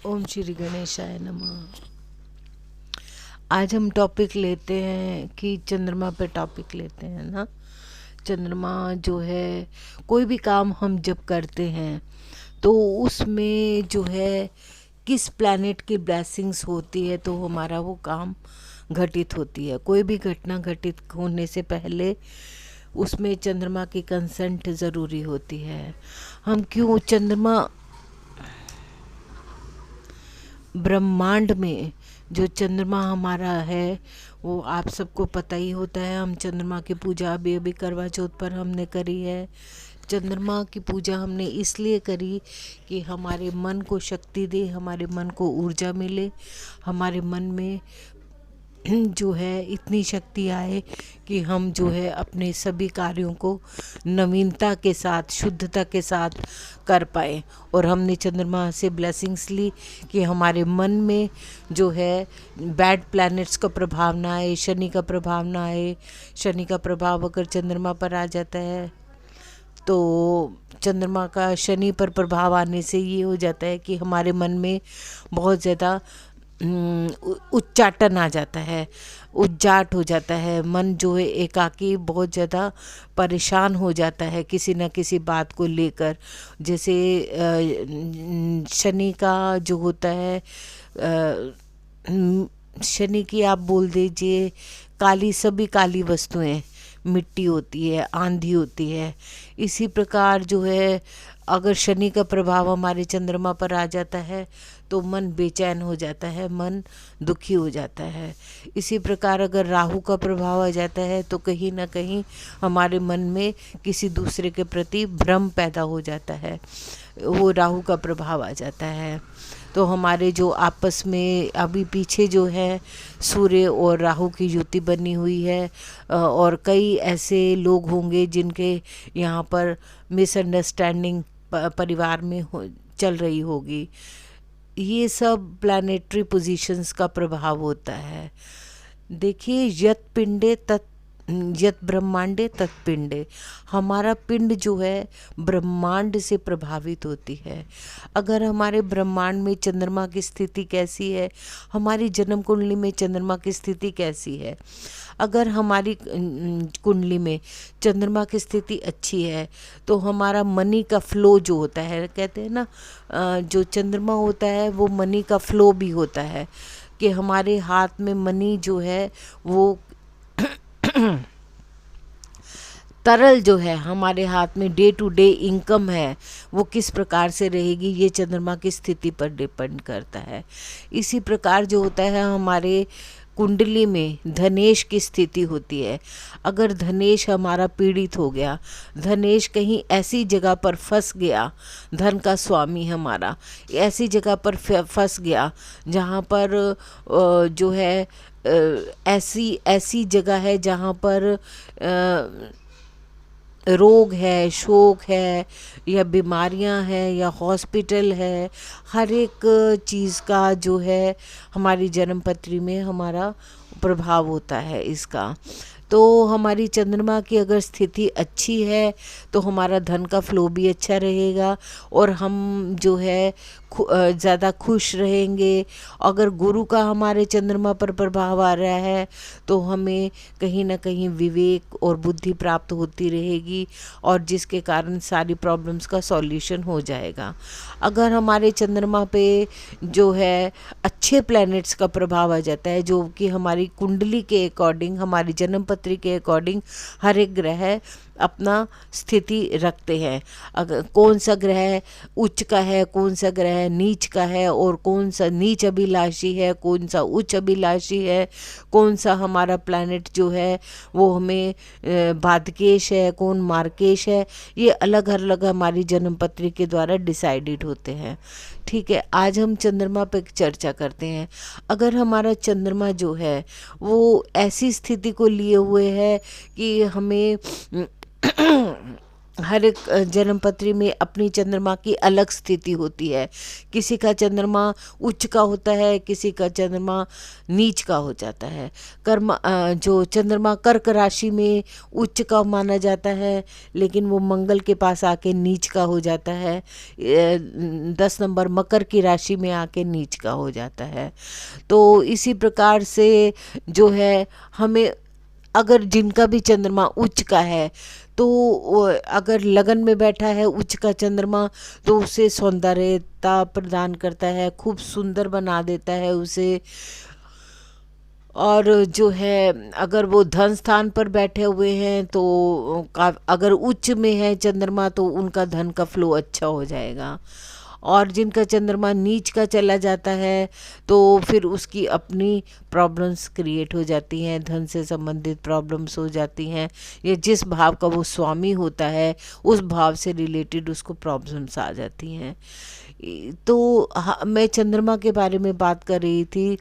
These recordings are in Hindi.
ओम श्री गणेशाय नमः। आज हम टॉपिक लेते हैं कि चंद्रमा पे टॉपिक लेते हैं ना। चंद्रमा जो है, कोई भी काम हम जब करते हैं तो उसमें जो है किस प्लैनेट की ब्लेसिंग्स होती है तो हमारा वो काम घटित होती है। कोई भी घटना घटित होने से पहले उसमें चंद्रमा की कंसेंट ज़रूरी होती है। हम क्यों चंद्रमा ब्रह्मांड में जो चंद्रमा हमारा है वो आप सबको पता ही होता है। हम चंद्रमा की पूजा अभी अभी करवा चौथ पर हमने करी है। चंद्रमा की पूजा हमने इसलिए करी कि हमारे मन को शक्ति दे, हमारे मन को ऊर्जा मिले, हमारे मन में जो है इतनी शक्ति आए कि हम जो है अपने सभी कार्यों को नवीनता के साथ, शुद्धता के साथ कर पाए। और हमने चंद्रमा से ब्लेसिंग्स ली कि हमारे मन में जो है बैड प्लैनेट्स का प्रभाव ना आए, शनि का प्रभाव ना आए। शनि का प्रभाव अगर चंद्रमा पर आ जाता है तो चंद्रमा का शनि पर प्रभाव आने से ये हो जाता है कि हमारे मन में बहुत ज़्यादा उच्चाटन आ जाता है, उज्जाट हो जाता है। मन जो है एकाकी बहुत ज़्यादा परेशान हो जाता है किसी न किसी बात को लेकर। जैसे शनि का जो होता है, शनि की आप बोल दीजिए काली, सभी काली वस्तुएं, मिट्टी होती है, आंधी होती है। इसी प्रकार जो है अगर शनि का प्रभाव हमारे चंद्रमा पर आ जाता है तो मन बेचैन हो जाता है, मन दुखी हो जाता है। इसी प्रकार अगर राहु का प्रभाव आ जाता है तो कहीं ना कहीं हमारे मन में किसी दूसरे के प्रति भ्रम पैदा हो जाता है, वो राहु का प्रभाव आ जाता है। तो हमारे जो आपस में अभी पीछे जो है सूर्य और राहु की युति बनी हुई है, और कई ऐसे लोग होंगे जिनके यहाँ पर मिसअंडरस्टैंडिंग परिवार में चल रही होगी। ये सब प्लैनेटरी पोजीशंस का प्रभाव होता है। देखिए, यत पिंडे तत् यत ब्रह्मांडे तत्पिंडे, हमारा पिंड जो है ब्रह्मांड से प्रभावित होती है। अगर हमारे ब्रह्मांड में चंद्रमा की स्थिति कैसी है, हमारी जन्म कुंडली में चंद्रमा की स्थिति कैसी है, अगर हमारी कुंडली में चंद्रमा की स्थिति अच्छी है तो हमारा मनी का फ्लो जो होता है, कहते हैं ना जो चंद्रमा होता है वो मनी का फ्लो भी होता है, कि हमारे हाथ में मनी जो है वो तरल जो है, हमारे हाथ में डे टू डे इनकम है वो किस प्रकार से रहेगी, ये चंद्रमा की स्थिति पर डिपेंड करता है। इसी प्रकार जो होता है हमारे कुंडली में धनेश की स्थिति होती है। अगर धनेश हमारा पीड़ित हो गया, धनेश कहीं ऐसी जगह पर फंस गया, धन का स्वामी हमारा ऐसी जगह पर फंस गया जहाँ पर जो है ऐसी ऐसी जगह है जहाँ पर रोग है, शोक है, या बीमारियां हैं, या हॉस्पिटल है, हर एक चीज़ का जो है हमारी जन्मपत्री में हमारा प्रभाव होता है इसका। तो हमारी चंद्रमा की अगर स्थिति अच्छी है तो हमारा धन का फ्लो भी अच्छा रहेगा और हम जो है ज़्यादा खुश रहेंगे। अगर गुरु का हमारे चंद्रमा पर प्रभाव आ रहा है तो हमें कहीं ना कहीं विवेक और बुद्धि प्राप्त होती रहेगी और जिसके कारण सारी प्रॉब्लम्स का सॉल्यूशन हो जाएगा। अगर हमारे चंद्रमा पे जो है अच्छे प्लैनेट्स का प्रभाव आ जाता है, जो कि हमारी कुंडली के अकॉर्डिंग, हमारी जन्मपत्री के अकॉर्डिंग हर एक ग्रह अपना स्थिति रखते हैं। अगर कौन सा ग्रह उच्च का है, कौन सा ग्रह नीच का है, और कौन सा नीच अभिलाषी है, कौन सा उच्च अभिलाषी है, कौन सा हमारा प्लैनेट जो है वो हमें भादकेश है, कौन मार्केश है, ये अलग अलग हमारी जन्मपत्री के द्वारा डिसाइडेड होते हैं। ठीक है, आज हम चंद्रमा पे चर्चा करते हैं। अगर हमारा चंद्रमा जो है वो ऐसी स्थिति को लिए हुए है कि हमें हर एक जन्म पत्री में अपनी चंद्रमा की अलग स्थिति होती है। किसी का चंद्रमा उच्च का होता है, किसी का चंद्रमा नीच का हो जाता है। जो चंद्रमा कर्क राशि में उच्च का माना जाता है, लेकिन वो मंगल के पास आके नीच का हो जाता है। 10 नंबर मकर की राशि में आके नीच का हो जाता है। तो इसी प्रकार से जो है हमें, अगर जिनका भी चंद्रमा उच्च का है तो अगर लगन में बैठा है उच्च का चंद्रमा, तो उसे सौंदर्यता प्रदान करता है, खूब सुंदर बना देता है उसे। और जो है अगर वो धन स्थान पर बैठे हुए हैं तो अगर उच्च में है चंद्रमा तो उनका धन का फ्लो अच्छा हो जाएगा। और जिनका चंद्रमा नीच का चला जाता है तो फिर उसकी अपनी प्रॉब्लम्स क्रिएट हो जाती हैं, धन से संबंधित प्रॉब्लम्स हो जाती हैं, या जिस भाव का वो स्वामी होता है उस भाव से रिलेटेड उसको प्रॉब्लम्स आ जाती हैं। तो मैं चंद्रमा के बारे में बात कर रही थी।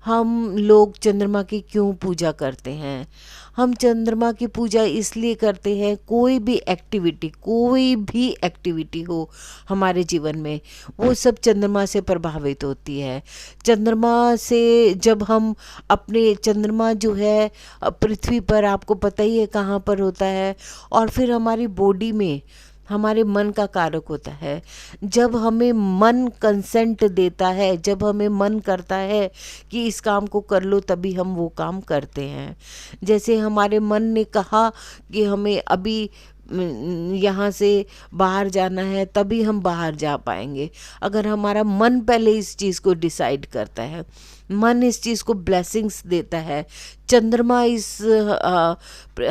हम लोग चंद्रमा की क्यों पूजा करते हैं? हम चंद्रमा की पूजा इसलिए करते हैं, कोई भी एक्टिविटी हो हमारे जीवन में, वो सब चंद्रमा से प्रभावित होती है। चंद्रमा से जब हम अपने, चंद्रमा जो है पृथ्वी पर आपको पता ही है कहाँ पर होता है, और फिर हमारी बॉडी में हमारे मन का कारक होता है। जब हमें मन कंसेंट देता है, जब हमें मन करता है कि इस काम को कर लो, तभी हम वो काम करते हैं। जैसे हमारे मन ने कहा कि हमें अभी यहाँ से बाहर जाना है, तभी हम बाहर जा पाएंगे। अगर हमारा मन पहले इस चीज़ को डिसाइड करता है, मन इस चीज़ को ब्लेसिंग्स देता है। चंद्रमा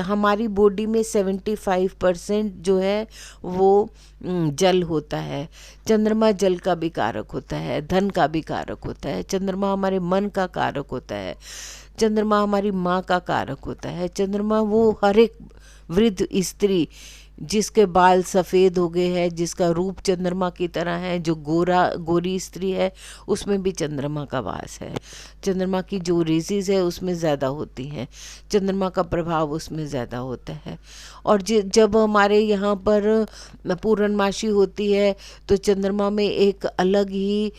हमारी बॉडी में 75% जो है वो जल होता है। चंद्रमा जल का भी कारक होता है, धन का भी कारक होता है। चंद्रमा हमारे मन का कारक होता है। चंद्रमा हमारी माँ का कारक होता है। चंद्रमा वो हर एक वृद्ध स्त्री जिसके बाल सफ़ेद हो गए हैं, जिसका रूप चंद्रमा की तरह है, जो गोरी स्त्री है, उसमें भी चंद्रमा का वास है। चंद्रमा की जो रेजेस है उसमें ज़्यादा होती हैं, चंद्रमा का प्रभाव उसमें ज़्यादा होता है। और जब हमारे यहाँ पर पूर्णमासी होती है तो चंद्रमा में एक अलग ही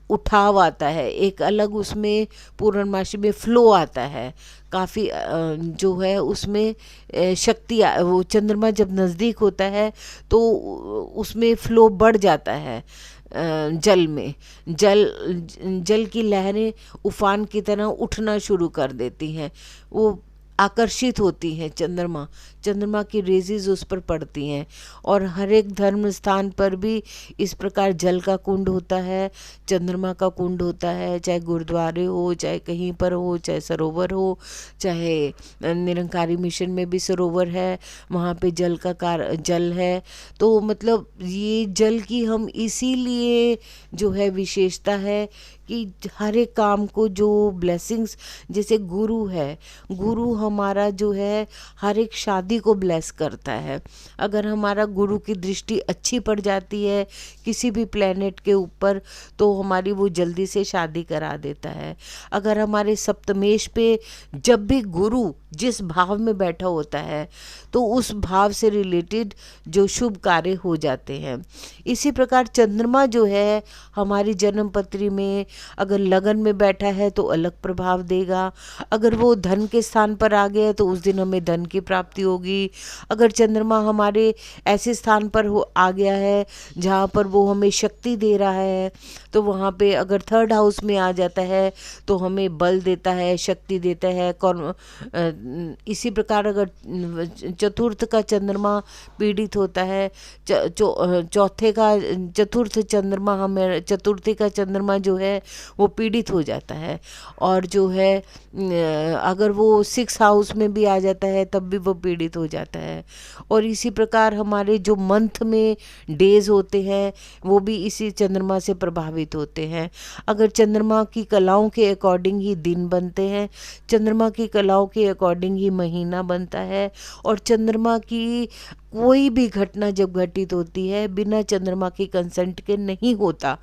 उठाव आता है, एक अलग उसमें पूर्णमासी में फ्लो आता है। काफ़ी जो है उसमें शक्ति, वो चंद्रमा जब नज़दीक होता है तो उसमें फ्लो बढ़ जाता है। जल में जल की लहरें उफान की तरह उठना शुरू कर देती हैं, वो आकर्षित होती हैं। चंद्रमा की रेजेस उस पर पड़ती हैं। और हर एक धर्म स्थान पर भी इस प्रकार जल का कुंड होता है, चंद्रमा का कुंड होता है, चाहे गुरुद्वारे हो, चाहे कहीं पर हो, चाहे सरोवर हो, चाहे निरंकारी मिशन में भी सरोवर है, वहाँ पे जल है। तो मतलब ये जल की हम इसीलिए जो है विशेषता है कि हर एक काम को जो ब्लेसिंग्स, जैसे गुरु है, गुरु हमारा जो है हर एक शादी को ब्लेस करता है। अगर हमारा गुरु की दृष्टि अच्छी पड़ जाती है किसी भी प्लेनेट के ऊपर तो हमारी वो जल्दी से शादी करा देता है। अगर हमारे सप्तमेश पे जब भी गुरु जिस भाव में बैठा होता है तो उस भाव से रिलेटेड जो शुभ कार्य हो जाते हैं। इसी प्रकार चंद्रमा जो है हमारी जन्म पत्री में अगर लगन में बैठा है तो अलग प्रभाव देगा। अगर वो धन के स्थान पर आ गया तो उस दिन हमें धन की प्राप्ति होगी। अगर चंद्रमा हमारे ऐसे स्थान पर आ गया है जहाँ पर वो हमें शक्ति दे रहा है तो वहाँ पे अगर 3rd हाउस में आ जाता है तो हमें बल देता है, शक्ति देता है। इसी प्रकार अगर चतुर्थ का चंद्रमा पीड़ित होता है, चतुर्थी का चंद्रमा जो है वो पीड़ित हो जाता है। और जो है अगर वो 6 हाउस में भी आ जाता है तब भी वो पीड़ित हो जाता है। और इसी प्रकार हमारे जो मंथ में डेज होते हैं वो भी इसी चंद्रमा से प्रभावित होते हैं। अगर चंद्रमा की कलाओं के अकॉर्डिंग ही दिन बनते हैं, चंद्रमा की कलाओं के अकॉर्डिंग ही महीना बनता है। और चंद्रमा की कोई भी घटना जब घटित होती है बिना चंद्रमा की कंसेंट के नहीं होता।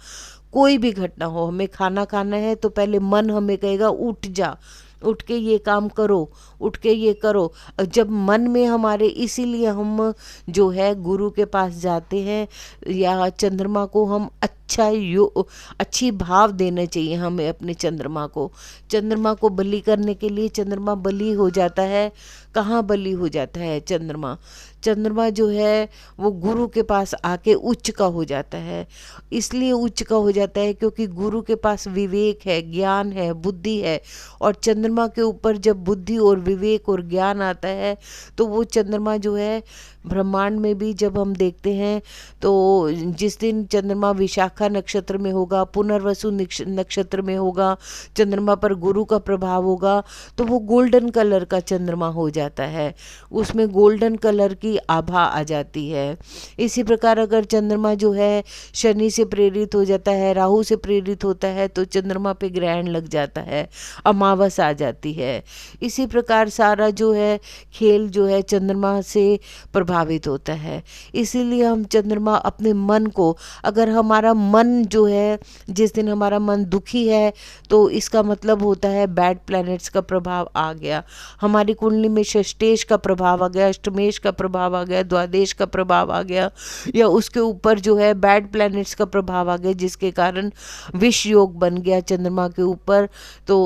कोई भी घटना हो, हमें खाना खाना है तो पहले मन हमें कहेगा उठ जा, उठ के ये काम करो, उठ के ये करो। जब मन में हमारे, इसीलिए हम जो है गुरु के पास जाते हैं, या चंद्रमा को हम अच्छी भाव देना चाहिए हमें अपने चंद्रमा को। चंद्रमा को बलि करने के लिए चंद्रमा बलि हो जाता है। कहाँ बलि हो जाता है चंद्रमा? चंद्रमा जो है वो गुरु के पास आके उच्च का हो जाता है। इसलिए उच्च का हो जाता है क्योंकि गुरु के पास विवेक है, ज्ञान है, बुद्धि है। और चंद्रमा के ऊपर जब बुद्धि और विवेक और ज्ञान आता है तो वो चंद्रमा जो है ब्रह्मांड में भी जब हम देखते हैं तो जिस दिन चंद्रमा विशाखा नक्षत्र में होगा, पुनर्वसु नक्षत्र में होगा, चंद्रमा पर गुरु का प्रभाव होगा, तो वो गोल्डन कलर का चंद्रमा हो जाता है। उसमें गोल्डन कलर की आभा आ जाती है। इसी प्रकार अगर चंद्रमा जो है शनि से प्रेरित हो जाता है, राहु से प्रेरित होता है, तो चंद्रमा पे ग्रहण लग जाता है, अमावस आ जाती है। इसी प्रकार सारा जो है खेल जो है चंद्रमा से प्रभावित होता है। इसीलिए हम चंद्रमा अपने मन को, अगर हमारा मन जो है, जिस दिन हमारा मन दुखी है तो इसका मतलब होता है बैड प्लैनेट्स का प्रभाव आ गया। हमारी कुंडली में षष्ठेश का प्रभाव आ गया, अष्टमेश का प्रभाव आ गया, द्वादश का प्रभाव आ गया, या उसके ऊपर जो है बैड प्लैनेट्स का प्रभाव आ गया, जिसके कारण विष योग बन गया चंद्रमा के ऊपर, तो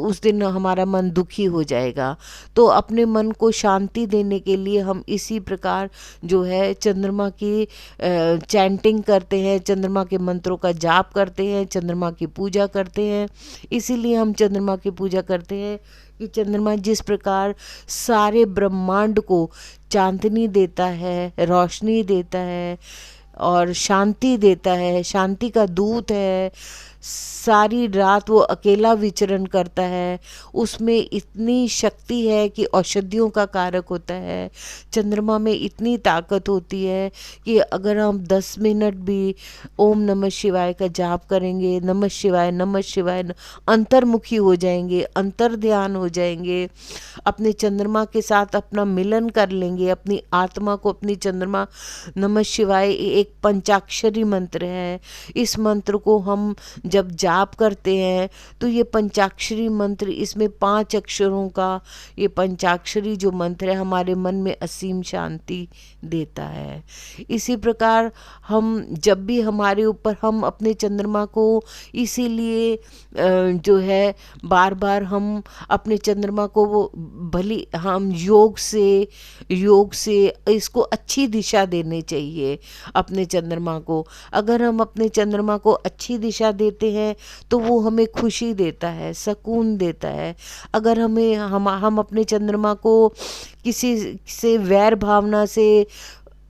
उस दिन हमारा मन दुखी हो जाएगा। तो अपने मन को शांति देने के लिए हम इसी प्रकार जो है चंद्रमा की चैंटिंग करते हैं, चंद्रमा के मंत्रों का जाप करते हैं, चंद्रमा की पूजा करते हैं। इसीलिए हम चंद्रमा की पूजा करते हैं कि चंद्रमा जिस प्रकार सारे ब्रह्मांड को चांदनी देता है, रोशनी देता है और शांति देता है, शांति का दूत है, सारी रात वो अकेला विचरण करता है, उसमें इतनी शक्ति है कि औषधियों का कारक होता है। चंद्रमा में इतनी ताकत होती है कि अगर हम 10 मिनट भी ओम नमः शिवाय का जाप करेंगे, नमः शिवाय अंतर्मुखी हो जाएंगे, अंतर ध्यान हो जाएंगे, अपने चंद्रमा के साथ अपना मिलन कर लेंगे, अपनी आत्मा को, अपनी चंद्रमा, नमः शिवाय एक पंचाक्षरी मंत्र है। इस मंत्र को हम जब जाप करते हैं तो ये पंचाक्षरी मंत्र, इसमें 5 अक्षरों का ये पंचाक्षरी जो मंत्र है हमारे मन में असीम शांति देता है। इसी प्रकार हम जब भी हमारे ऊपर, हम अपने चंद्रमा को इसीलिए जो है बार बार हम अपने चंद्रमा को वो भली हम योग से इसको अच्छी दिशा देनी चाहिए अपने चंद्रमा को। अगर हम अपने चंद्रमा को अच्छी दिशा देते हैं तो वो हमें खुशी देता है, सुकून देता है। अगर हम अपने चंद्रमा को किसी से वैर भावना से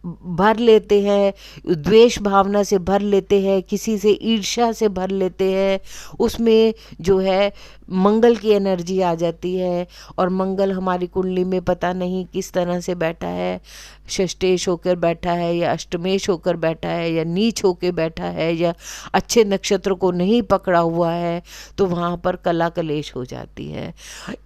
भर लेते हैं, द्वेष भावना से भर लेते हैं, किसी से ईर्ष्या से भर लेते हैं, उसमें जो है मंगल की एनर्जी आ जाती है। और मंगल हमारी कुंडली में पता नहीं किस तरह से बैठा है, षष्ठेश होकर बैठा है या अष्टमेश होकर बैठा है या नीच होकर बैठा है या अच्छे नक्षत्र को नहीं पकड़ा हुआ है, तो वहाँ पर कला कलेश हो जाती है।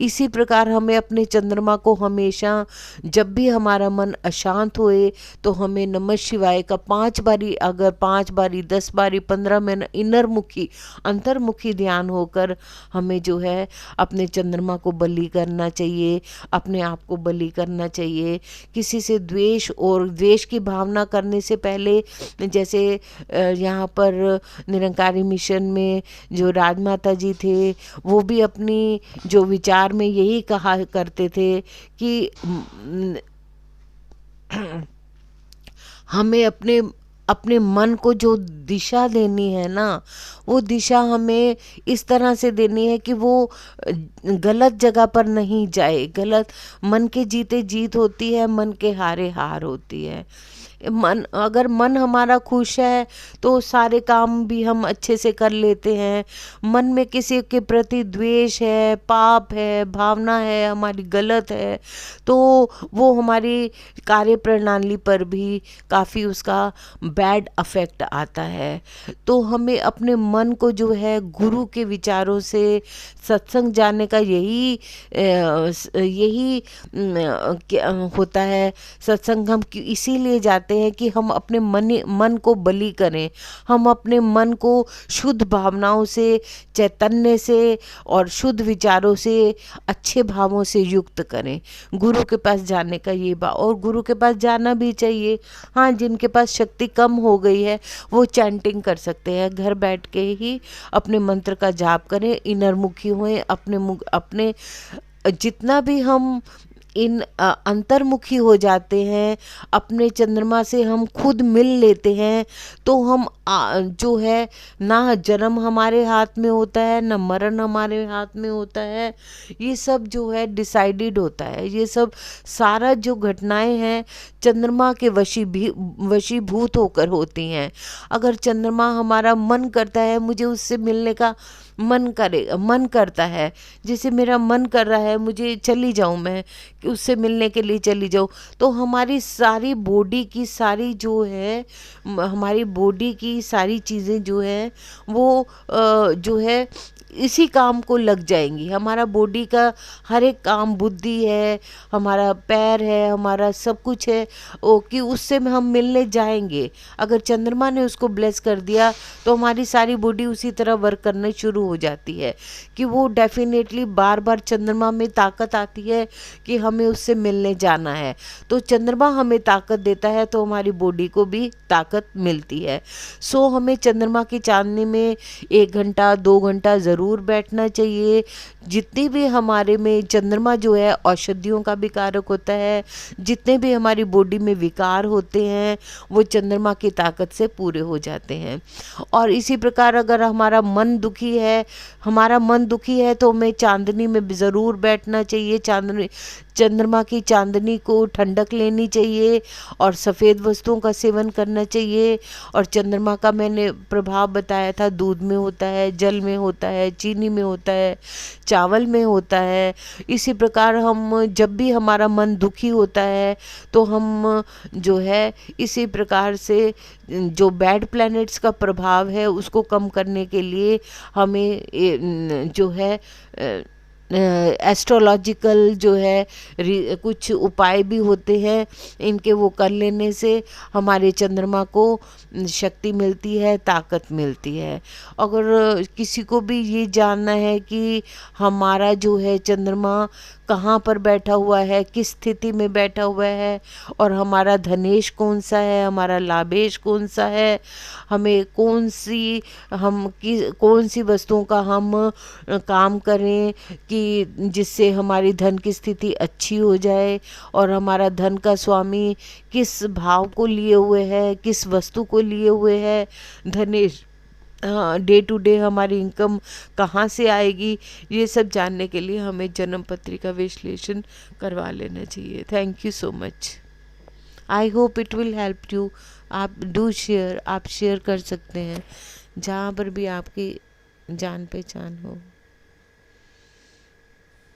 इसी प्रकार हमें अपने चंद्रमा को हमेशा, जब भी हमारा मन अशांत होए तो हमें नमः शिवाय का 5 बारी, अगर 5 बारी, 10 बारी, 15 मिनट इनरमुखी, अंतर्मुखी ध्यान होकर हमें जो है अपने चंद्रमा को बलि करना चाहिए, अपने आप को बलि करना चाहिए। किसी से द्वेष की भावना करने से पहले, जैसे यहाँ पर निरंकारी मिशन में जो राजमाता जी थे, वो भी अपनी जो विचार में यही कहा करते थे कि हमें अपने मन को जो दिशा देनी है ना, वो दिशा हमें इस तरह से देनी है कि वो गलत जगह पर नहीं जाए। गलत मन के जीते जीत होती है, मन के हारे हार होती है। अगर मन हमारा खुश है तो सारे काम भी हम अच्छे से कर लेते हैं। मन में किसी के प्रति द्वेष है, पाप है, भावना है हमारी गलत है, तो वो हमारी कार्य प्रणाली पर भी काफ़ी उसका बैड अफेक्ट आता है। तो हमें अपने मन को जो है गुरु के विचारों से, सत्संग जाने का यही होता है। सत्संग हम इसीलिए जाते चाहते हैं कि हम अपने मन को बलि करें, हम अपने मन को शुद्ध भावनाओं से, चैतन्य से और शुद्ध विचारों से, अच्छे भावों से युक्त करें। गुरु के पास जाने का ये और गुरु के पास जाना भी चाहिए। हाँ, जिनके पास शक्ति कम हो गई है वो चैंटिंग कर सकते हैं, घर बैठ के ही अपने मंत्र का जाप करें, इनरमुखी हुए, अपने जितना भी हम अंतर्मुखी हो जाते हैं, अपने चंद्रमा से हम खुद मिल लेते हैं, तो हम जो है ना जन्म हमारे हाथ में होता है, ना मरण हमारे हाथ में होता है। ये सब जो है डिसाइडेड होता है, ये सब सारा जो घटनाएं हैं चंद्रमा के वशीभूत होकर होती हैं। अगर चंद्रमा हमारा मन करता है मुझे उससे मिलने का मन करता है, जैसे मेरा मन कर रहा है मुझे चली जाऊं, मैं कि उससे मिलने के लिए चली जाऊं, तो हमारी सारी बॉडी की सारी जो है हमारी बॉडी की सारी चीज़ें जो है वो जो है इसी काम को लग जाएंगी। हमारा बॉडी का हर एक काम, बुद्धि है, हमारा पैर है, हमारा सब कुछ है वो कि उससे हम मिलने जाएंगे। अगर चंद्रमा ने उसको ब्लेस कर दिया तो हमारी सारी बॉडी उसी तरह वर्क करना शुरू हो जाती है कि वो डेफिनेटली बार बार चंद्रमा में ताकत आती है कि हमें उससे मिलने जाना है। तो चंद्रमा हमें ताकत देता है तो हमारी बॉडी को भी ताकत मिलती है। सो हमें चंद्रमा की चांदनी में 1 घंटा 2 घंटा ज़रूर बैठना चाहिए। जितनी भी हमारे में चंद्रमा जो है औषधियों का भी कारक होता है, जितने भी हमारी बॉडी में विकार होते हैं वो चंद्रमा की ताकत से पूरे हो जाते हैं। और इसी प्रकार अगर हमारा मन दुखी है तो हमें चांदनी में ज़रूर बैठना चाहिए। चंद्रमा की चांदनी को ठंडक लेनी चाहिए और सफ़ेद वस्तुओं का सेवन करना चाहिए। और चंद्रमा का मैंने प्रभाव बताया था, दूध में होता है, जल में होता है, चीनी में होता है, चावल में होता है। इसी प्रकार हम जब भी हमारा मन दुखी होता है तो हम जो है इसी प्रकार से जो बैड प्लैनेट्स का प्रभाव है उसको कम करने के लिए हमें जो है एस्ट्रोलॉजिकल जो है कुछ उपाय भी होते हैं, इनके वो कर लेने से हमारे चंद्रमा को शक्ति मिलती है, ताकत मिलती है। अगर किसी को भी ये जानना है कि हमारा जो है चंद्रमा कहाँ पर बैठा हुआ है, किस स्थिति में बैठा हुआ है और हमारा धनेश कौन सा है, हमारा लाभेश कौन सा है, हमें कौन सी वस्तुओं का हम काम करें कि जिससे हमारी धन की स्थिति अच्छी हो जाए और हमारा धन का स्वामी किस भाव को लिए हुए है, किस वस्तु को लिए हुए है, धनेश डे टू डे हमारी इनकम कहाँ से आएगी, ये सब जानने के लिए हमें जन्म पत्रिका विश्लेषण करवा लेना चाहिए। Thank you so much. I hope it will help you. आप शेयर कर सकते हैं जहाँ पर भी आपकी जान पहचान हो।